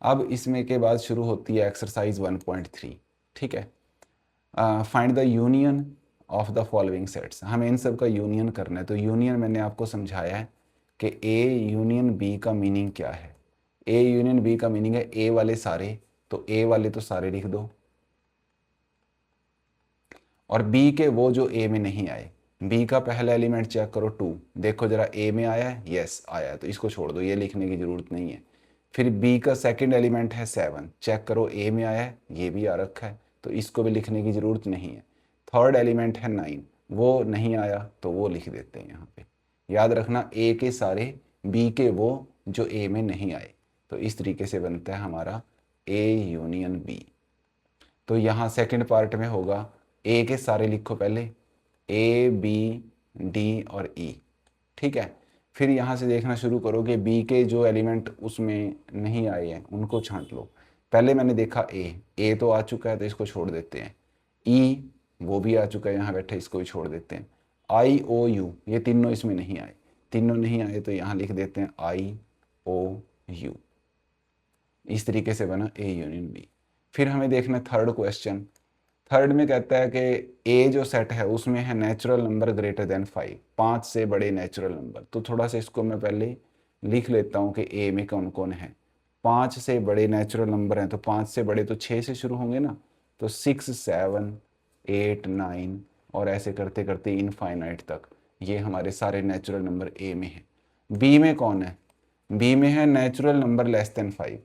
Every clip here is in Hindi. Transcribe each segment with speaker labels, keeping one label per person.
Speaker 1: अब इसमें के बाद शुरू होती है एक्सरसाइज 1.3। ठीक है, find the union of the following sets. हमें इन सब का यूनियन करना है। तो यूनियन मैंने आपको समझाया है कि ए यूनियन बी का मीनिंग क्या है। ए यूनियन बी का मीनिंग है ए वाले सारे, तो ए वाले तो सारे लिख दो, और बी के वो जो ए में नहीं आए। बी का पहला एलिमेंट चेक करो 2, देखो जरा ए में आया है, यस आया है, तो इसको छोड़ दो, ये लिखने की ज़रूरत नहीं है। फिर बी का सेकंड एलिमेंट है 7, चेक करो ए में आया है, ये भी आ रखा है, तो इसको भी लिखने की ज़रूरत नहीं है। थर्ड एलिमेंट है 9, वो नहीं आया तो वो लिख देते हैं यहाँ पे। याद रखना ए के सारे, बी के वो जो ए में नहीं आए। तो इस तरीके से बनता है हमारा ए यूनियन बी। तो यहाँ सेकंड पार्ट में होगा ए के सारे लिखो पहले, ए बी डी और ई। ठीक है, फिर यहाँ से देखना शुरू करो कि बी के जो एलिमेंट उसमें नहीं आए हैं उनको छांट लो। पहले मैंने देखा ए तो आ चुका है तो इसको छोड़ देते हैं। ई वो भी आ चुका है यहाँ बैठे, इसको भी छोड़ देते हैं। आई ओ यू ये तीनों इसमें नहीं आए, तीनों नहीं आए तो यहाँ लिख देते हैं आई ओ यू। इस तरीके से बना ए यूनियन बी। फिर हमें देखना थर्ड क्वेश्चन। थर्ड में कहता है कि ए जो सेट है उसमें है नेचुरल नंबर ग्रेटर देन 5, 5 से बड़े नेचुरल नंबर। तो थोड़ा सा इसको मैं पहले लिख लेता हूँ कि ए में कौन कौन है। 5 से बड़े नेचुरल नंबर हैं, तो 5 से बड़े तो 6 से शुरू होंगे ना, तो 6 7 8 9 और ऐसे करते करते इनफाइनाइट तक ये हमारे सारे नेचुरल नंबर ए में हैं। बी में कौन है? बी में है नेचुरल नंबर लेस देन 5,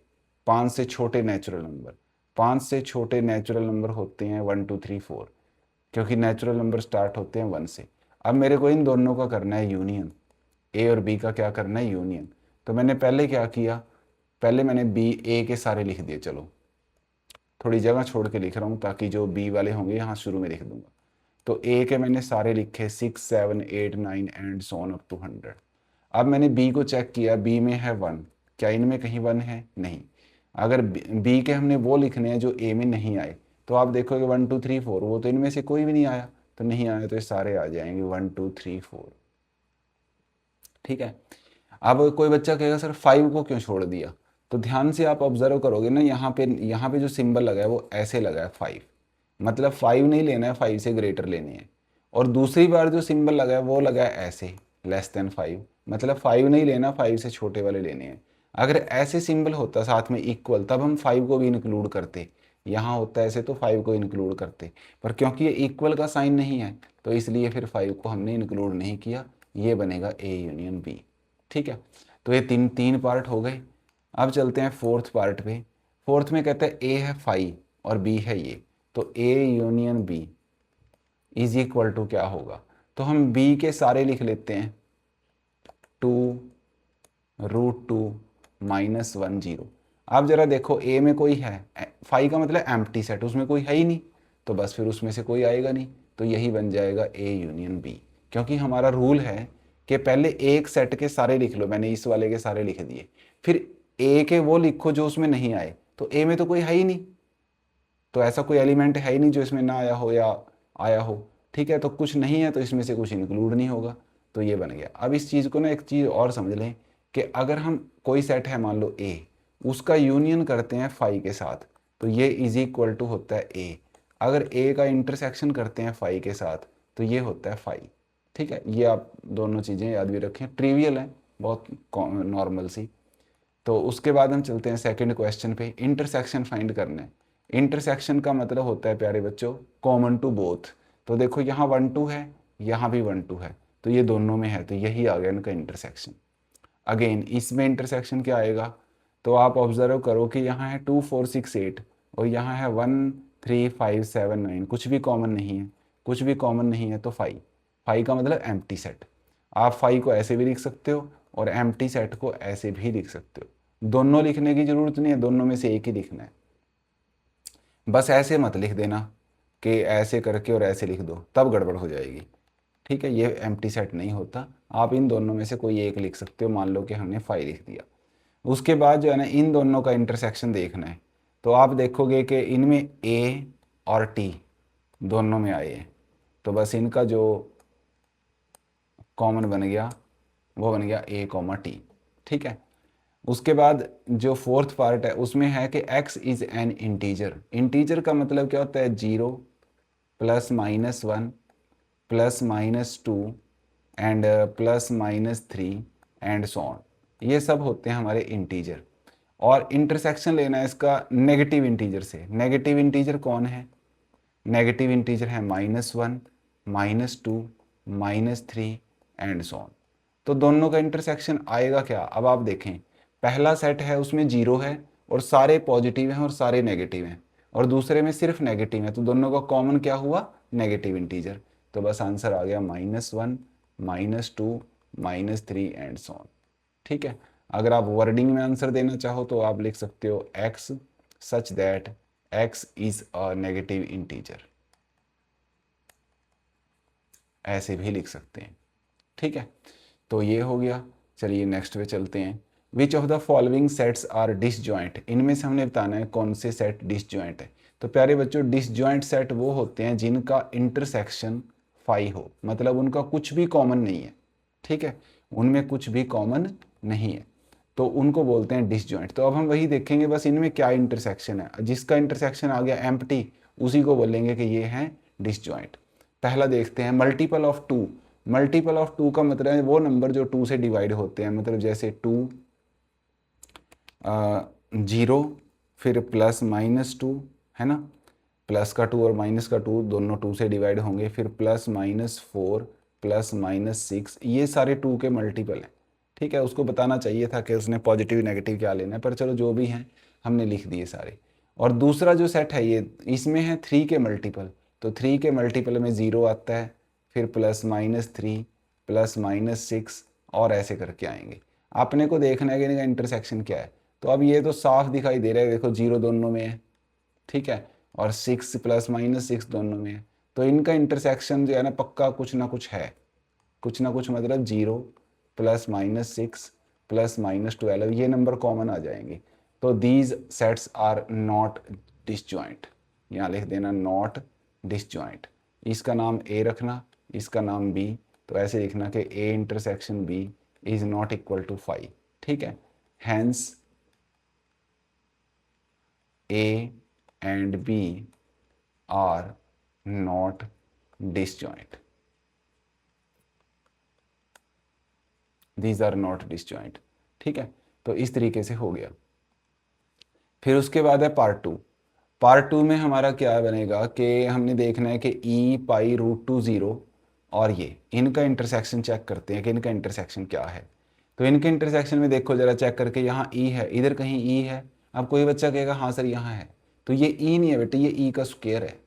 Speaker 1: 5 से छोटे नेचुरल नंबर। 5 से छोटे नेचुरल नंबर होते हैं 1 2 3 4, क्योंकि नेचुरल नंबर स्टार्ट होते हैं 1 से। अब मेरे को इन दोनों का करना है यूनियन, ए और बी का क्या करना है? यूनियन। तो मैंने पहले क्या किया, पहले मैंने बी ए के सारे लिख दिए। चलो थोड़ी जगह छोड़ के लिख रहा हूँ ताकि जो बी वाले होंगे यहाँ शुरू में लिख दूंगा। तो ए के मैंने सारे लिखे 6 7 8 9 and so on up to 100। अब मैंने बी को चेक किया, बी में है 1, क्या इनमें कहीं 1 है? नहीं। अगर बी के हमने वो लिखने हैं जो ए में नहीं आए, तो आप देखोगे 1 2 3 4, वो तो इनमें से कोई भी नहीं आया, तो नहीं आया तो ये सारे आ जाएंगे 1 2 3 4। ठीक है। अब कोई बच्चा कहेगा सर 5 को क्यों छोड़ दिया? तो ध्यान से आप ऑब्जर्व करोगे ना, यहाँ पे जो सिंबल लगा है वो ऐसे लगा है 5, मतलब 5 नहीं लेना है, 5 से ग्रेटर लेने हैं। और दूसरी बार जो सिंबल लगा है वो लगा है ऐसे लेस देन 5, मतलब 5 नहीं लेना, 5 से छोटे वाले लेने हैं। अगर ऐसे सिंबल होता साथ में इक्वल, तब हम 5 को भी इंक्लूड करते। यहाँ होता है ऐसे तो 5 को इंक्लूड करते, पर क्योंकि ये इक्वल का साइन नहीं है तो इसलिए फिर 5 को हमने इंक्लूड नहीं किया। ये बनेगा ए यूनियन बी। ठीक है, तो ये तीन तीन पार्ट हो गए। अब चलते हैं फोर्थ पार्ट पे। फोर्थ में कहते हैं ए है 5 और बी है ये, तो A union B is equal to क्या होगा? तो हम बी के सारे लिख लेते हैं 2√2 -1 0। आप जरा देखो ए में कोई है, 5 का मतलब एम्प्टी सेट, उसमें कोई है ही नहीं, तो बस फिर उसमें से कोई आएगा नहीं, तो यही बन जाएगा ए यूनियन बी। क्योंकि हमारा रूल है कि पहले एक सेट के सारे लिख लो, मैंने इस वाले के सारे लिख दिए, फिर ए के वो लिखो जो उसमें नहीं आए, तो ए में तो कोई है ही नहीं, तो ऐसा कोई एलिमेंट है ही नहीं जो इसमें ना आया हो या आया हो। ठीक है, तो कुछ नहीं है तो इसमें से कुछ इंक्लूड नहीं होगा, तो ये बन गया। अब इस चीज़ को ना एक चीज़ और समझ लें कि अगर हम कोई सेट है मान लो ए, उसका यूनियन करते हैं 5 के साथ, तो ये इज इक्वल टू होता है ए। अगर ए का इंटरसेक्शन करते हैं 5 के साथ तो ये होता है 5। ठीक है, ये आप दोनों चीज़ें याद भी रखें, ट्रिवियल है, बहुत नॉर्मल सी। तो उसके बाद हम चलते हैं सेकंड क्वेश्चन पे, इंटरसेक्शन फाइंड करना है। इंटरसेक्शन का मतलब होता है प्यारे बच्चों कॉमन टू बोथ। तो देखो यहाँ 1 2 है, यहाँ भी 1 2 है, तो ये दोनों में है, तो यही आ गया इनका इंटरसेक्शन। अगेन इसमें इंटरसेक्शन क्या आएगा? तो आप ऑब्जर्व करो कि यहाँ है 2 4 6 8 और यहाँ है 1 3 5 7 9, कुछ भी कॉमन नहीं है, कुछ भी कॉमन नहीं है, तो 5। 5 का मतलब एम्प्टी सेट। आप 5 को ऐसे भी लिख सकते हो और एम्प्टी सेट को ऐसे भी लिख सकते हो, दोनों लिखने की जरूरत नहीं है, दोनों में से एक ही लिखना है। बस ऐसे मत लिख देना कि ऐसे करके और ऐसे लिख दो, तब गड़बड़ हो जाएगी। ठीक है, ये एम्प्टी सेट नहीं होता, आप इन दोनों में से कोई एक लिख सकते हो। मान लो कि हमने 5 लिख दिया, उसके बाद जो है ना इन दोनों का इंटरसेक्शन देखना है। तो आप देखोगे कि इनमें ए और टी दोनों में आए हैं, तो बस इनका जो कॉमन बन गया वो बन गया a, टी। ठीक है, उसके बाद जो फोर्थ पार्ट है उसमें है कि x is an integer. Integer का मतलब क्या होता है, 0 +-1 +-2 एंड +-3 एंड सो ऑन, ये सब होते हैं हमारे इंटीजर। और इंटरसेक्शन लेना है इसका नेगेटिव इंटीजर से। नेगेटिव इंटीजर कौन है, नेगेटिव इंटीजर है -1 -2 -3 एंड सो ऑन। तो दोनों का इंटरसेक्शन आएगा क्या, अब आप देखें, पहला सेट है उसमें 0 है और सारे पॉजिटिव हैं और सारे नेगेटिव हैं, और दूसरे में सिर्फ नेगेटिव है, तो दोनों का कॉमन क्या हुआ, नेगेटिव इंटीजर। तो बस आंसर आ गया -1 -2 -3 एंड सो ऑन। ठीक है। अगर आप वर्डिंग में आंसर देना चाहो तो आप लिख सकते हो x such that x is a negative integer, ऐसे भी लिख सकते हैं। ठीक है, तो ये हो गया। चलिए नेक्स्ट पे चलते हैं। Which of the following sets are disjoint, इनमें से हमने बताना है कौन से सेट डिसजॉइंट है। तो प्यारे बच्चों, डिसजॉइंट सेट वो होते हैं जिनका इंटरसेक्शन फाई हो, मतलब उनका कुछ भी कॉमन नहीं है। ठीक है, उनमें कुछ भी कॉमन नहीं है, तो उनको बोलते हैं डिसजॉइंट। तो अब हम वही देखेंगे बस इनमें क्या इंटरसेक्शन है, जिसका इंटरसेक्शन आ गया एम्प्टी उसी को बोलेंगे कि ये है डिसजॉइंट। पहला देखते हैं मल्टीपल ऑफ 2। मल्टीपल ऑफ 2 का मतलब है वो नंबर जो 2 से डिवाइड होते हैं, मतलब जैसे 2 0 फिर +-2 है ना, प्लस का 2 और माइनस का 2 दोनों 2 से डिवाइड होंगे, फिर +-4 +-6, ये सारे 2 के मल्टीपल हैं। ठीक है, उसको बताना चाहिए था कि उसने पॉजिटिव नेगेटिव क्या लेना है, पर चलो जो भी हैं हमने लिख दिए सारे। और दूसरा जो सेट है ये, इसमें है 3 के मल्टीपल, तो 3 के मल्टीपल में 0 आता है, फिर +-3 +-6 और ऐसे करके आएंगे। आपने को देखना है कि इनका इंटरसेक्शन क्या है। तो अब ये तो साफ दिखाई दे रहा है, देखो 0 दोनों में है, ठीक है, और 6 +-6 दोनों में है, तो इनका इंटरसेक्शन जो है ना पक्का कुछ ना कुछ है, कुछ ना कुछ मतलब 0 +-6 +-12 ये नंबर कॉमन आ जाएंगे। तो these sets are not disjoint, यहाँ लिख देना नॉट डिसजॉइंट। इसका नाम ए रखना, इसका नाम बी, तो ऐसे लिखना कि A intersection B is not equal to 5। ठीक है, hence A and B are not disjoint, these are not disjoint. ठीक है, तो इस तरीके से हो गया। फिर उसके बाद है पार्ट 2। पार्ट 2 में हमारा क्या बनेगा कि हमने देखना है कि e π√2 0 और ये इनका इंटरसेक्शन चेक करते हैं कि इनका इंटरसेक्शन क्या है। तो इनके इंटरसेक्शन में देखो जरा चेक करके, यहाँ e है, इधर कहीं e है। अब कोई बच्चा कहेगा हाँ सर यहाँ है, तो ये e नहीं है बेटे, ये e का स्क्वायर है।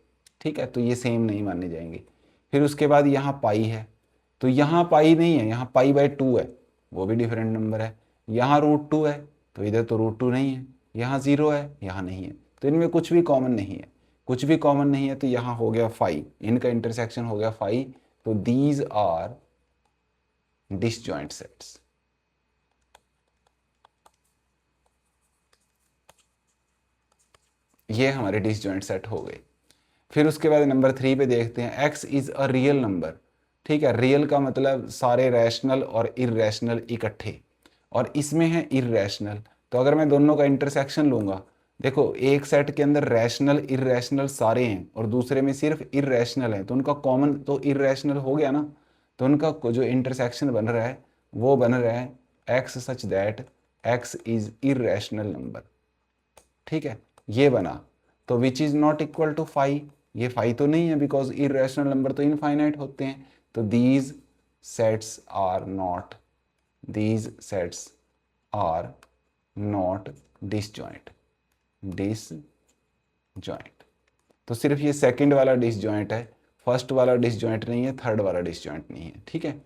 Speaker 1: ठीक है, तो ये सेम नहीं माने जाएंगे। फिर उसके बाद यहाँ पाई है, तो यहाँ पाई नहीं है, यहाँ π/2 है, वो भी डिफरेंट नंबर है। यहाँ √2 है, तो इधर तो √2 नहीं है। यहाँ 0 है, यहाँ नहीं है, तो इनमें कुछ भी कॉमन नहीं है। कुछ भी कॉमन नहीं है, तो यहाँ हो गया 5, इनका इंटरसेक्शन हो गया 5। तो दीज आर डिसजॉइंट सेट्स। ये हमारे डिसजॉइंट सेट हो गए। फिर उसके बाद नंबर 3 पे देखते हैं x is a real number. ठीक है, रियल का मतलब सारे रैशनल और इरेशनल इकट्ठे, और इसमें है इरेशनल। तो अगर मैं दोनों का इंटरसेक्शन लूंगा, देखो एक सेट के अंदर रैशनल इरेशनल सारे हैं और दूसरे में सिर्फ इरेशनल है, तो उनका कॉमन तो इरेशनल हो गया ना, तो उनका जो इंटरसेक्शन बन रहा है वो बन रहा है x such that x is irrational number. ठीक है, ये बना। तो which is not equal to 5, ये 5 तो नहीं है बिकॉज इरेशनल नंबर तो इनफाइनाइट होते हैं। तो these sets are not, these sets are not disjoint, disjoint. तो सिर्फ ये सेकंड वाला डिसजॉइंट है, फर्स्ट वाला डिसजॉइंट नहीं है, थर्ड वाला डिसजॉइंट नहीं है। ठीक है,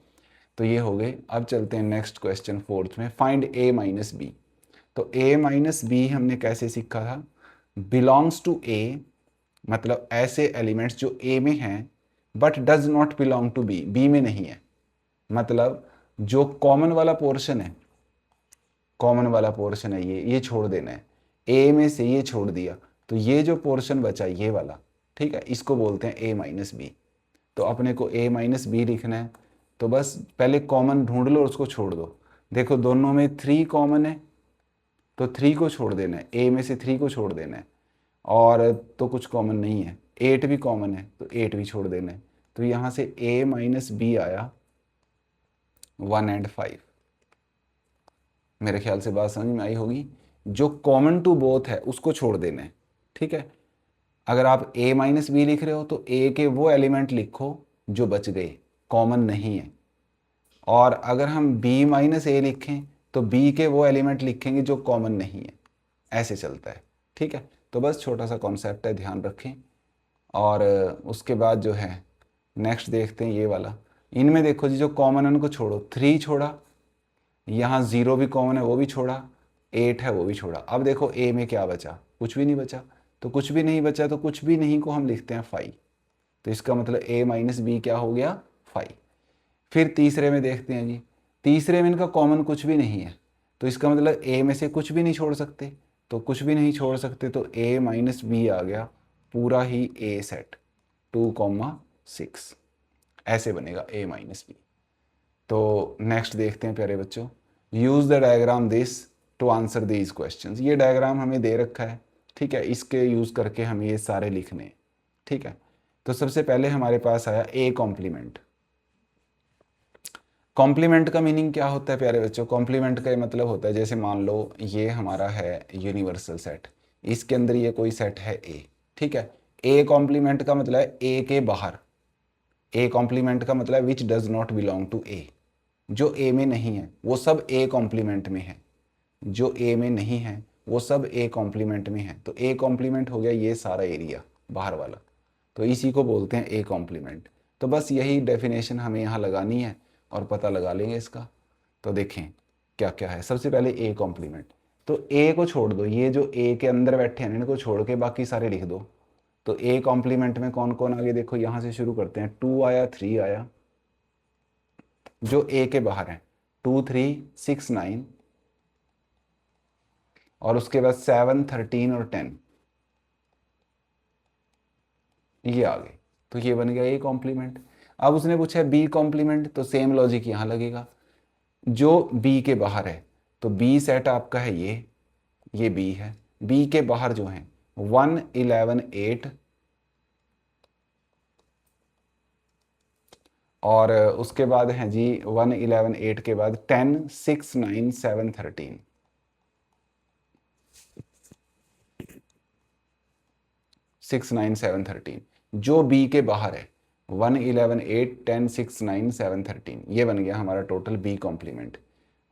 Speaker 1: तो ये हो गए। अब चलते हैं नेक्स्ट क्वेश्चन फोर्थ में, फाइंड a-b। तो a-b हमने कैसे सीखा था, बिलोंग्स टू a, मतलब ऐसे एलिमेंट्स जो a में हैं but does not belong to b में नहीं है। मतलब जो कॉमन वाला पोर्शन है, कॉमन वाला पोर्शन है ये छोड़ देना है, a में से ये छोड़ दिया, तो ये जो पोर्शन बचा ये वाला, ठीक है, इसको बोलते हैं a-b। तो अपने को a-b लिखना है, तो बस पहले कॉमन ढूंढ लो और उसको छोड़ दो। देखो दोनों में 3 कॉमन है, तो 3 को छोड़ देना है, ए में से 3 को छोड़ देना है, और तो कुछ कॉमन नहीं है, 8 भी कॉमन है तो 8 भी छोड़ देना है। तो यहाँ से a माइनस बी आया 1 एंड 5। मेरे ख्याल से बात समझ में आई होगी। जो कॉमन टू बोथ है उसको छोड़ देना है, ठीक है। अगर आप a माइनस बी लिख रहे हो तो a के वो एलिमेंट लिखो जो बच गए, कॉमन नहीं है। और अगर हम b माइनस ए लिखें तो b के वो एलिमेंट लिखेंगे जो कॉमन नहीं है। ऐसे चलता है, ठीक है। तो बस छोटा सा कॉन्सेप्ट है, ध्यान रखें। और उसके बाद जो है नेक्स्ट देखते हैं ये वाला। इनमें देखो जी, जो कॉमन है उनको छोड़ो, 3 छोड़ा, यहाँ 0 भी कॉमन है वो भी छोड़ा, 8 है वो भी छोड़ा। अब देखो a में क्या बचा, कुछ भी नहीं बचा। तो कुछ भी नहीं बचा तो कुछ भी नहीं को हम लिखते हैं 5। तो इसका मतलब a माइनस बी क्या हो गया, 5। फिर तीसरे में देखते हैं जी, तीसरे में इनका कॉमन कुछ भी नहीं है, तो इसका मतलब a में से कुछ भी नहीं छोड़ सकते। तो कुछ भी नहीं छोड़ सकते तो a माइनस बी आ गया पूरा ही a सेट 2,6। ऐसे बनेगा a माइनस बी। तो नेक्स्ट देखते हैं प्यारे बच्चों, use the diagram this to answer these questions. ये डायग्राम हमें दे रखा है, ठीक है, इसके यूज़ करके हमें ये सारे लिखने हैं, ठीक है। तो सबसे पहले हमारे पास आया ए कॉम्प्लीमेंट। कॉम्प्लीमेंट का मीनिंग क्या होता है प्यारे बच्चों, कॉम्प्लीमेंट का मतलब होता है, जैसे मान लो ये हमारा है यूनिवर्सल सेट, इसके अंदर ये कोई सेट है ए, ठीक है। ए कॉम्प्लीमेंट का मतलब है ए के बाहर, ए कॉम्प्लीमेंट का मतलब है which does not belong to A. जो ए में नहीं है वो सब ए कॉम्प्लीमेंट में है, जो ए में नहीं है वो सब ए कॉम्प्लीमेंट में है। तो ए कॉम्प्लीमेंट हो गया ये सारा एरिया बाहर वाला, तो इसी को बोलते हैं ए कॉम्प्लीमेंट। तो बस यही डेफिनेशन हमें यहाँ लगानी है और पता लगा लेंगे इसका। तो देखें क्या क्या है। सबसे पहले ए कॉम्प्लीमेंट, तो ए को छोड़ दो, ये जो ए के अंदर बैठे हैं इनको छोड़ के बाकी सारे लिख दो। तो ए कॉम्प्लीमेंट में कौन कौन आगे देखो, यहाँ से शुरू करते हैं। 2 आया, 3 आया, जो ए के बाहर है 2 3 6 9, और उसके बाद 7 13 और 10 ये आ गए। तो ये बन गया ए कॉम्प्लीमेंट। अब उसने पूछा है बी कॉम्प्लीमेंट, तो सेम लॉजिक यहाँ लगेगा। जो बी के बाहर है तो बी सेट आपका है ये बी है। बी के बाहर जो है 1 11 8, और उसके बाद है जी 1 11 8 के बाद 10 6 9 7 13। 6 9 7 13 जो बी के बाहर है 1 11 8 10 6 9 7 13, ये बन गया हमारा टोटल बी कॉम्प्लीमेंट।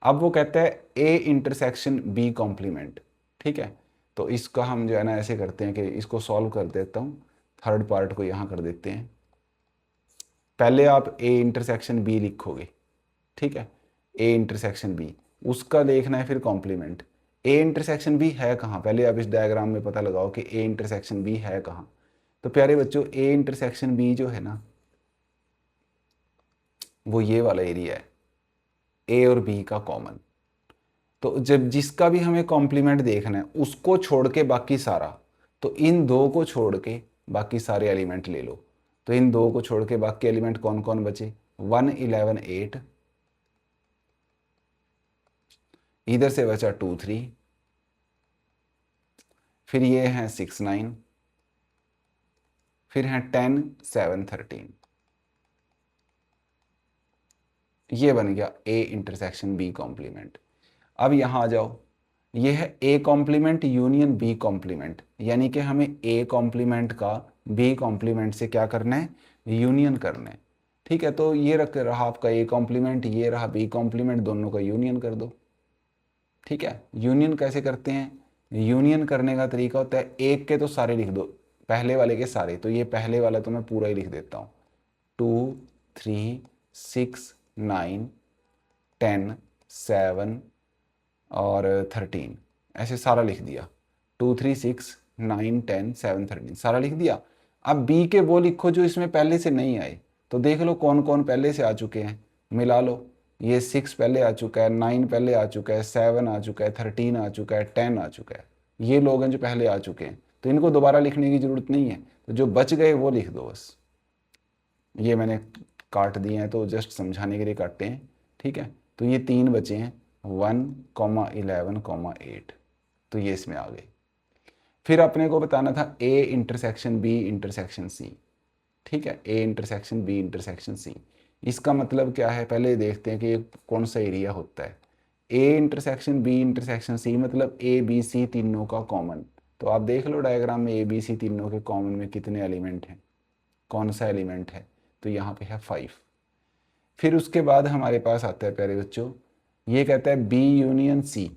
Speaker 1: अब वो कहता है ए इंटरसेक्शन बी कॉम्प्लीमेंट, ठीक है। तो इसका हम जो है ना ऐसे करते हैं कि इसको सॉल्व कर देता हूँ, थर्ड पार्ट को यहाँ कर देते हैं। पहले आप ए इंटरसेक्शन बी लिखोगे, ठीक है, ए इंटरसेक्शन बी, उसका देखना है फिर कॉम्प्लीमेंट। ए इंटरसेक्शन बी है कहाँ, पहले आप इस डायग्राम में पता लगाओ कि ए इंटरसेक्शन बी है कहाँ। तो प्यारे बच्चों ए इंटरसेक्शन बी जो है ना वो ये वाला एरिया है, ए और बी का कॉमन। तो जब जिसका भी हमें कॉम्प्लीमेंट देखना है उसको छोड़ के बाकी सारा, तो इन दो को छोड़ के बाकी सारे एलिमेंट ले लो। तो इन दो को छोड़ के बाकी एलिमेंट कौन कौन बचे, 1 11 8, इधर से बचा 2 3, फिर ये हैं 6 9, फिर हैं 10 7 13। ये बन गया ए इंटरसेक्शन बी कॉम्प्लीमेंट। अब यहाँ आ जाओ, ये है A complement union B complement, यानी कि हमें ए कॉम्प्लीमेंट का बी कॉम्प्लीमेंट से क्या करना है, यूनियन करना है, ठीक है। तो ये रख रहा आपका ए कॉम्प्लीमेंट, ये रहा बी कॉम्प्लीमेंट, दोनों का यूनियन कर दो, ठीक है। यूनियन कैसे करते हैं, यूनियन करने का तरीका होता है एक के तो सारे लिख दो, पहले वाले के सारे। तो ये पहले वाला तो मैं पूरा ही लिख देता हूँ, 2 3 6 9 10 7 और 13, ऐसे सारा लिख दिया। 2 3 6 9 10 7 13 सारा लिख दिया। अब बी के वो लिखो जो इसमें पहले से नहीं आए। तो देख लो कौन कौन पहले से आ चुके हैं, मिला लो। ये 6 पहले आ चुका है, 9 पहले आ चुका है, 7 आ चुका है, 13 आ चुका है, 10 आ चुका है। ये लोग हैं जो पहले आ चुके हैं, तो इनको दोबारा लिखने की ज़रूरत नहीं है। तो जो बच गए वो लिख दो बस। ये मैंने काट दिए हैं तो जस्ट समझाने के लिए काटे हैं, ठीक है। तो ये 3 बचे हैं, 1 11 8। तो ये इसमें आ गए। फिर अपने को बताना था A intersection B intersection C, ठीक है, A intersection B intersection C. इसका मतलब क्या है, पहले देखते हैं कि ये कौन सा एरिया होता है। A intersection B intersection C मतलब ए बी सी तीनों का कॉमन। तो आप देख लो डायग्राम में ए बी सी तीनों के कॉमन में कितने एलिमेंट हैं, कौन सा एलिमेंट है, तो यहाँ पे है 5। फिर उसके बाद हमारे पास आता है प्यारे बच्चों, ये कहता है बी यूनियन सी,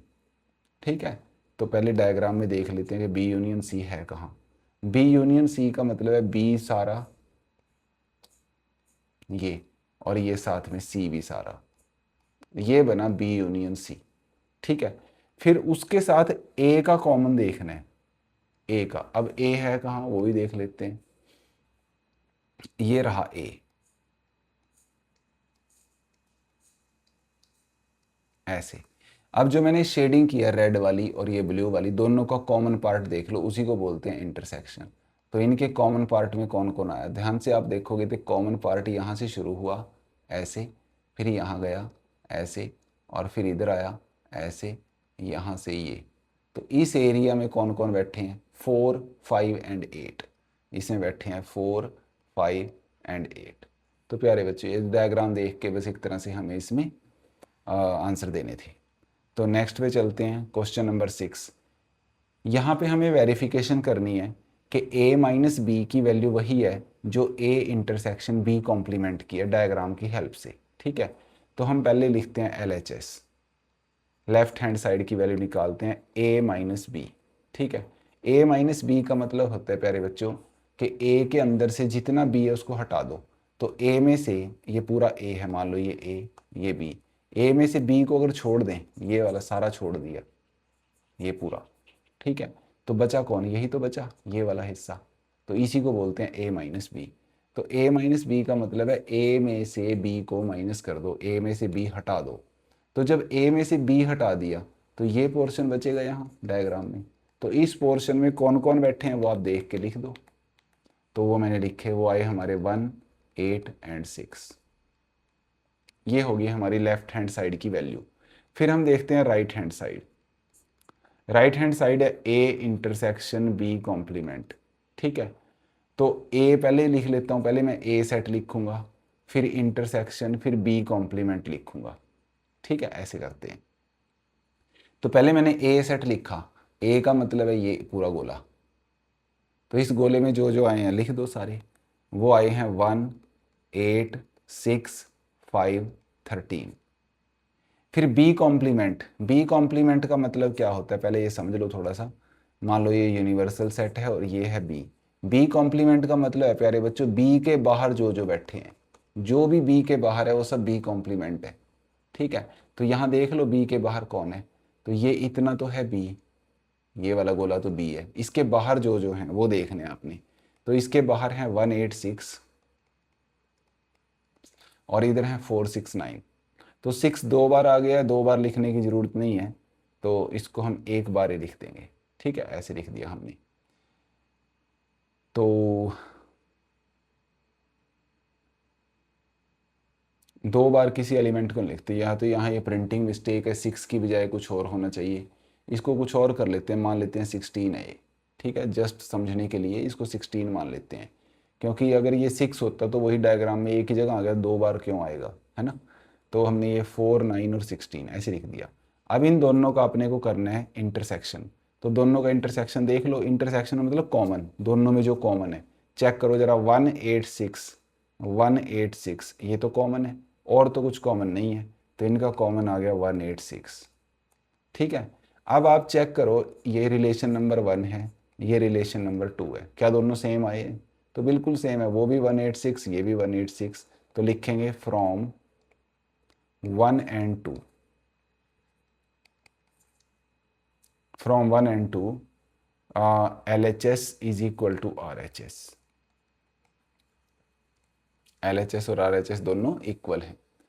Speaker 1: ठीक है। तो पहले डायग्राम में देख लेते हैं कि बी यूनियन सी है कहाँ। बी यूनियन सी का मतलब है बी सारा ये, और ये साथ में सी भी सारा, ये बना बी यूनियन सी, ठीक है। फिर उसके साथ ए का कॉमन देखना है, ए का। अब ए है कहाँ वो भी देख लेते हैं, ये रहा ए, ऐसे। अब जो मैंने शेडिंग किया रेड वाली और ये ब्लू वाली, दोनों का कॉमन पार्ट देख लो, उसी को बोलते हैं इंटरसेक्शन। तो इनके कॉमन पार्ट में कौन कौन आया, ध्यान से आप देखोगे तो कॉमन पार्ट यहाँ से शुरू हुआ ऐसे, फिर यहाँ गया ऐसे, और फिर इधर आया ऐसे, यहाँ से ये। तो इस एरिया में कौन कौन बैठे हैं, 4 5 एंड 8, इसमें बैठे हैं 4 5 एंड 8। तो प्यारे बच्चों ये डायग्राम देख के बस एक तरह से हमें इसमें आंसर देने थे। तो नेक्स्ट पे चलते हैं, क्वेश्चन नंबर 6। यहाँ पे हमें वेरिफिकेशन करनी है कि a माइनस बी की वैल्यू वही है जो a इंटरसेक्शन b कॉम्प्लीमेंट की है डायग्राम की हेल्प से, ठीक है। तो हम पहले लिखते हैं LHS, लेफ्ट हैंड साइड की वैल्यू निकालते हैं a माइनस बी, ठीक है। a माइनस बी का मतलब होता है प्यारे बच्चों कि a के अंदर से जितना b है उसको हटा दो। तो a में से ये पूरा a है, मान लो ये a ये b, a में से b को अगर छोड़ दें, ये वाला सारा छोड़ दिया ये पूरा, ठीक है। तो बचा कौन, यही तो बचा ये वाला हिस्सा, तो इसी को बोलते हैं a माइनस बी। तो a माइनस बी का मतलब है a में से b को माइनस कर दो, a में से b हटा दो। तो जब a में से b हटा दिया तो ये पोर्शन बचेगा यहाँ डायग्राम में। तो इस पोर्शन में कौन कौन बैठे हैं वो आप देख के लिख दो। तो वो मैंने लिखे, वो आए हमारे 1 8 एंड 6। ये होगी हमारी लेफ्ट हैंड साइड की वैल्यू। फिर हम देखते हैं right hand side. Right hand side है ए इंटरसेक्शन बी कॉम्प्लीमेंट, ठीक है। तो ए पहले लिख लेता हूँ, पहले मैं ए सेट लिखूंगा, फिर इंटरसेक्शन, फिर बी कॉम्प्लीमेंट लिखूंगा, ठीक है। ऐसे करते हैं। तो पहले मैंने ए सेट लिखा, ए का मतलब है ये पूरा गोला। तो इस गोले में जो जो आए हैं लिख दो सारे। वो आए हैं 1 8 6 5 13। फिर बी कॉम्प्लीमेंट, बी कॉम्प्लीमेंट का मतलब क्या होता है पहले ये समझ लो थोड़ा सा। मान लो ये यूनिवर्सल सेट है और ये है बी। बी कॉम्प्लीमेंट का मतलब है प्यारे बच्चों बी के बाहर जो जो बैठे हैं, जो भी बी के बाहर है वो सब बी कॉम्प्लीमेंट है, ठीक है। तो यहाँ देख लो बी के बाहर कौन है, तो ये इतना तो है बी, ये वाला गोला तो बी है। इसके बाहर जो जो हैं वो देखने हैं आपने। तो इसके बाहर है 1 8 6 और इधर है 4 6 9। तो 6 दो बार आ गया, दो बार लिखने की ज़रूरत नहीं है, तो इसको हम एक बार ही लिख देंगे, ठीक है। ऐसे लिख दिया हमने। तो दो बार किसी एलिमेंट को लिखते हैं, या तो यहाँ ये प्रिंटिंग मिस्टेक है, 6 की बजाय कुछ और होना चाहिए। इसको कुछ और कर लेते हैं, मान लेते हैं 16 है ये, ठीक है। जस्ट समझने के लिए इसको 16 मान लेते हैं, क्योंकि अगर ये 6 होता तो वही डायग्राम में एक ही जगह आ गया, दो बार क्यों आएगा, है ना। तो हमने ये 4 9 और 16 ऐसे लिख दिया। अब इन दोनों का अपने को करना है इंटरसेक्शन। तो दोनों का इंटरसेक्शन देख लो, इंटरसेक्शन मतलब कॉमन, दोनों में जो कॉमन है चेक करो जरा। 1 8 6 1 8 6 ये तो कॉमन है, और तो कुछ कॉमन नहीं है, तो इनका कॉमन आ गया 1 8 6, ठीक है। अब आप चेक करो, ये रिलेशन नंबर 1 है, ये रिलेशन नंबर 2 है, क्या दोनों सेम आए हैं, तो बिल्कुल सेम है। वो भी 1 8 6 ये भी 1 8 6। तो लिखेंगे from 1 and 2, from 1 and 2 LHS is equal to RHS। LHS और RHS दोनों इक्वल हैं।